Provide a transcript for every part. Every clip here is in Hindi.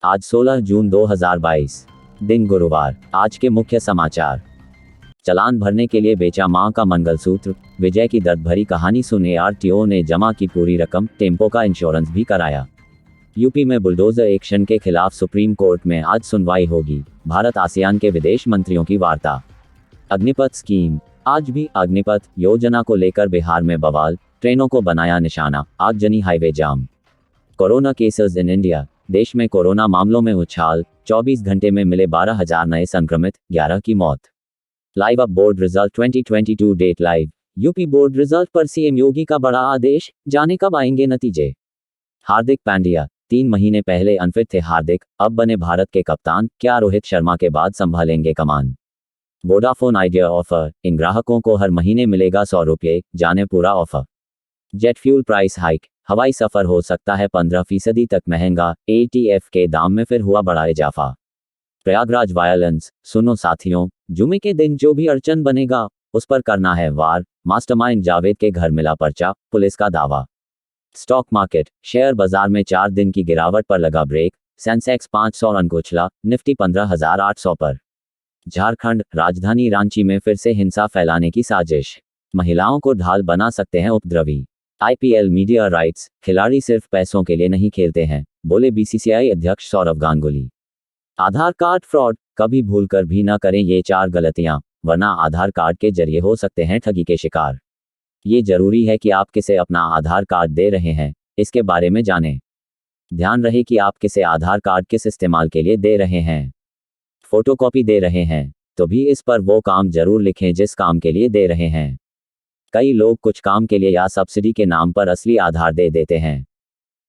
आज 16 जून 2022, दिन गुरुवार। आज के मुख्य समाचार। चालान भरने के लिए बेचा मां का मंगलसूत्र, विजय की दर्द भरी कहानी सुन ARTO ने जमा की पूरी रकम, टेम्पो का इंश्योरेंस भी कराया। यूपी में बुलडोजर एक्शन के खिलाफ सुप्रीम कोर्ट में आज सुनवाई होगी। भारत आसियान के विदेश मंत्रियों की वार्ता। अग्निपथ स्कीम। आज भी अग्निपथ योजना को लेकर बिहार में बवाल, ट्रेनों को बनाया निशाना, आगजनी highway jam. Corona cases in India. देश में कोरोना मामलों में उछाल, 24 घंटे में मिले 12,000 नए संक्रमित, 11 की मौत। लाइव अब board result 2022 date live. UP board result पर सीएम योगी का बड़ा आदेश, जाने कब आएंगे नतीजे। हार्दिक पांड्या। 3 महीने पहले अनफिट थे हार्दिक, अब बने भारत के कप्तान, क्या रोहित शर्मा के बाद संभालेंगे कमान। वोडाफोन आइडिया ऑफर, इन ग्राहकों को हर महीने मिलेगा 100 रुपये, जाने पूरा offer. Jet fuel price hike, हवाई सफर हो सकता है 15% तक महंगा, ATF के दाम में फिर हुआ बड़ा इजाफा। प्रयागराज वायलेंस, सुनो साथियों, जुमे के दिन जो भी अड़चन बनेगा उस पर करना है वार, मास्टरमाइंड जावेद के घर मिला पर्चा, पुलिस का दावा। स्टॉक मार्केट, शेयर बाजार में 4 दिन की गिरावट पर लगा ब्रेक, सेंसेक्स 500 रन को उछला, निफ्टी 15,800 पर। झारखंड, राजधानी रांची में फिर से हिंसा फैलाने की साजिश, महिलाओं को ढाल बना सकते हैं उपद्रवी। IPL मीडिया राइट्स, खिलाड़ी सिर्फ पैसों के लिए नहीं खेलते हैं, बोले BCCI अध्यक्ष सौरव गांगुली। आधार कार्ड फ्रॉड, कभी भूलकर भी न करें ये 4 गलतियां, वरना आधार कार्ड के जरिए हो सकते हैं ठगी के शिकार। ये जरूरी है कि आप किसे अपना आधार कार्ड दे रहे हैं, इसके बारे में जानें। ध्यान रहे कि आप किसे आधार कार्ड किस इस्तेमाल के लिए दे रहे हैं। फोटोकॉपी दे रहे हैं तो भी इस पर वो काम जरूर लिखें जिस काम के लिए दे रहे हैं। कई लोग कुछ काम के लिए या सब्सिडी के नाम पर असली आधार दे देते हैं,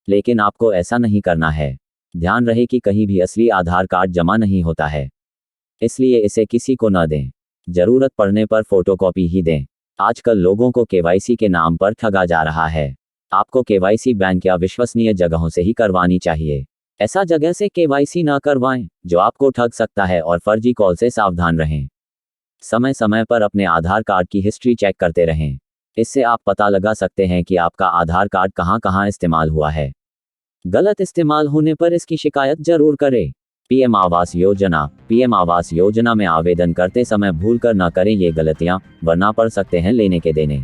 लेकिन आपको ऐसा नहीं करना है। ध्यान रहे कि कहीं भी असली आधार कार्ड जमा नहीं होता है, इसलिए इसे किसी को न दें। जरूरत पड़ने पर फोटोकॉपी ही दें। आजकल लोगों को KYC के नाम पर ठगा जा रहा है। आपको KYC बैंक या विश्वसनीय जगहों से ही करवानी चाहिए। ऐसा जगह से KYC ना करवाएं जो आपको ठग सकता है, और फर्जी कॉल से सावधान रहें। समय समय पर अपने आधार कार्ड की हिस्ट्री चेक करते रहें, इससे आप पता लगा सकते हैं कि आपका आधार कार्ड कहां कहां इस्तेमाल हुआ है। गलत इस्तेमाल होने पर इसकी शिकायत जरूर करें। PM आवास योजना। PM आवास योजना में आवेदन करते समय भूलकर न करें ये गलतियां, वरना पड़ सकते हैं लेने के देने।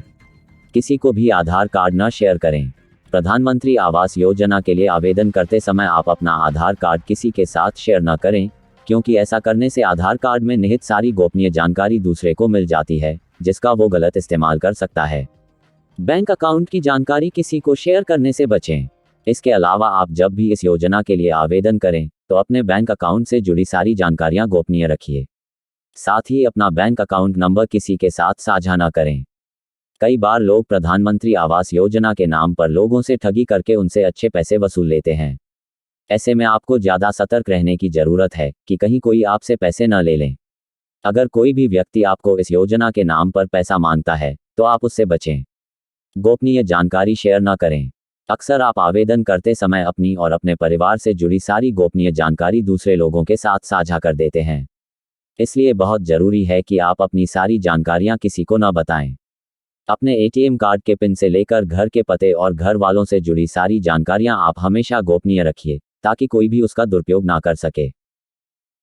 किसी को भी आधार कार्ड न शेयर करें। प्रधानमंत्री आवास योजना के लिए आवेदन करते समय आप अपना आधार कार्ड किसी के साथ शेयर न करें, क्योंकि ऐसा करने से आधार कार्ड में निहित सारी गोपनीय जानकारी दूसरे को मिल जाती है, जिसका वो गलत इस्तेमाल कर सकता है। बैंक अकाउंट की जानकारी किसी को शेयर करने से बचें। इसके अलावा आप जब भी इस योजना के लिए आवेदन करें तो अपने बैंक अकाउंट से जुड़ी सारी जानकारियां गोपनीय रखिए। साथ ही अपना बैंक अकाउंट नंबर किसी के साथ साझा न करें। कई बार लोग प्रधानमंत्री आवास योजना के नाम पर लोगों से ठगी करके उनसे अच्छे पैसे वसूल लेते हैं। ऐसे में आपको ज़्यादा सतर्क रहने की ज़रूरत है कि कहीं कोई आपसे पैसे न ले लें। अगर कोई भी व्यक्ति आपको इस योजना के नाम पर पैसा मांगता है तो आप उससे बचें। गोपनीय जानकारी शेयर न करें। अक्सर आप आवेदन करते समय अपनी और अपने परिवार से जुड़ी सारी गोपनीय जानकारी दूसरे लोगों के साथ साझा कर देते हैं, इसलिए बहुत ज़रूरी है कि आप अपनी सारी जानकारियां किसी को न बताएं। अपने ATM कार्ड के पिन से लेकर घर के पते और घर वालों से जुड़ी सारी जानकारियां आप हमेशा गोपनीय रखिए, ताकि कोई भी उसका दुरुपयोग ना कर सके।